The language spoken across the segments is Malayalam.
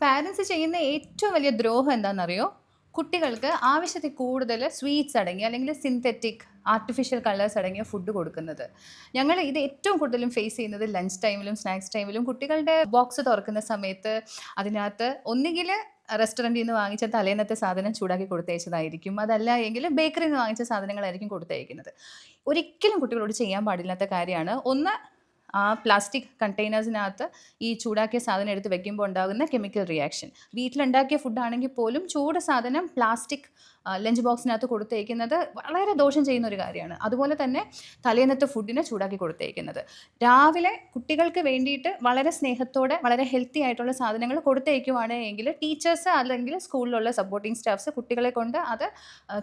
പാരൻസ് ചെയ്യുന്ന ഏറ്റവും വലിയ ദ്രോഹം എന്താണെന്നറിയോ? കുട്ടികൾക്ക് ആവശ്യത്തിൽ കൂടുതൽ സ്വീറ്റ്സ് അടങ്ങിയ അല്ലെങ്കിൽ സിന്തറ്റിക്, ആർട്ടിഫിഷ്യൽ കളേഴ്സ് അടങ്ങിയ ഫുഡ് കൊടുക്കുന്നത്. ഞങ്ങൾ ഇത് ഏറ്റവും കൂടുതലും ഫേസ് ചെയ്യുന്നത് ലഞ്ച് ടൈമിലും സ്നാക്സ് ടൈമിലും കുട്ടികളുടെ ബോക്സ് തുറക്കുന്ന സമയത്ത് അതിനകത്ത് ഒന്നുകിൽ റെസ്റ്റോറൻറ്റിൽ നിന്ന് വാങ്ങിച്ച തലേന്നത്തെ സാധനം ചൂടാക്കി കൊടുത്തയച്ചതായിരിക്കും. അതല്ല എങ്കിൽ ബേക്കറിയിൽ നിന്ന് വാങ്ങിച്ച സാധനങ്ങളായിരിക്കും കൊടുത്തയക്കുന്നത്. ഒരിക്കലും കുട്ടികളോട് ചെയ്യാൻ പാടില്ലാത്ത കാര്യമാണ്. ഒന്ന്, ആ പ്ലാസ്റ്റിക് കണ്ടെയ്നേഴ്സിനകത്ത് ഈ ചൂടാക്കിയ സാധനം എടുത്ത് വെക്കുമ്പോൾ ഉണ്ടാകുന്ന കെമിക്കൽ റിയാക്ഷൻ. വീട്ടിലുണ്ടാക്കിയ ഫുഡാണെങ്കിൽ പോലും ചൂട് സാധനം പ്ലാസ്റ്റിക് ലഞ്ച് ബോക്സിനകത്ത് കൊടുത്തയക്കുന്നത് വളരെ ദോഷം ചെയ്യുന്ന ഒരു കാര്യമാണ്. അതുപോലെ തന്നെ തലേന്നത്തെ ഫുഡിനെ ചൂടാക്കി കൊടുത്തയക്കുന്നത്. രാവിലെ കുട്ടികൾക്ക് വേണ്ടിയിട്ട് വളരെ സ്നേഹത്തോടെ വളരെ ഹെൽത്തി ആയിട്ടുള്ള സാധനങ്ങൾ കൊടുത്തയക്കുവാണ് എങ്കിൽ ടീച്ചേഴ്സ് അല്ലെങ്കിൽ സ്കൂളിലുള്ള സപ്പോർട്ടിംഗ് സ്റ്റാഫ്സ് കുട്ടികളെ കൊണ്ട് അത്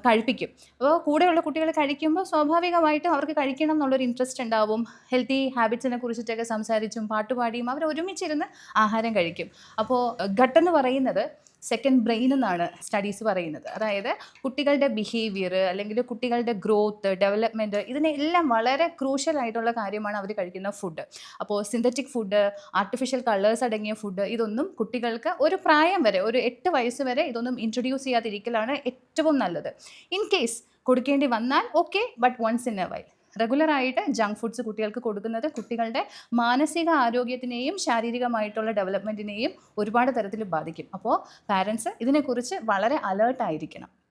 കഴിപ്പിക്കും. അപ്പോൾ കൂടെയുള്ള കുട്ടികൾ കഴിക്കുമ്പോൾ സ്വാഭാവികമായിട്ടും അവർക്ക് കഴിക്കണം എന്നുള്ളൊരു ഇൻട്രസ്റ്റ് ഉണ്ടാവും. ഹെൽത്തി ഹാബിറ്റ്സിനെ കുറിച്ചിട്ടൊക്കെ സംസാരിച്ചും പാട്ടുപാടിയും അവർ ഒരുമിച്ചിരുന്ന് ആഹാരം കഴിക്കും. അപ്പോൾ ഗട്ട് എന്ന് പറയുന്നത് സെക്കൻഡ് ബ്രെയിൻ എന്നാണ് സ്റ്റഡീസ് പറയുന്നത്. അതായത് കുട്ടികളുടെ ബിഹേവിയർ അല്ലെങ്കിൽ കുട്ടികളുടെ ഗ്രോത്ത്, ഡെവലപ്മെൻറ്റ്, ഇതിനെല്ലാം വളരെ ക്രൂഷ്യൽ ആയിട്ടുള്ള കാര്യമാണ് അവർ കഴിക്കുന്ന ഫുഡ്. അപ്പോൾ സിന്തറ്റിക് ഫുഡ്, ആർട്ടിഫിഷ്യൽ കളേഴ്സ് അടങ്ങിയ ഫുഡ്, ഇതൊന്നും കുട്ടികൾക്ക് ഒരു പ്രായം വരെ, ഒരു 8 വയസ്സ് വരെ ഇതൊന്നും ഇൻട്രൊഡ്യൂസ് ചെയ്യാതിരിക്കലാണ് ഏറ്റവും നല്ലത്. ഇൻ കേസ് കൊടുക്കേണ്ടി വന്നാൽ okay, but once in a while. റെഗുലറായിട്ട് ജങ്ക് ഫുഡ്സ് കുട്ടികൾക്ക് കൊടുക്കുന്നത് കുട്ടികളുടെ മാനസിക ആരോഗ്യത്തിനെയും ശാരീരികമായിട്ടുള്ള ഡെവലപ്മെൻറ്റിനെയും ഒരുപാട് തരത്തിൽ ബാധിക്കും. അപ്പോൾ പാരൻസ് ഇതിനെക്കുറിച്ച് വളരെ അലേർട്ടായിരിക്കണം.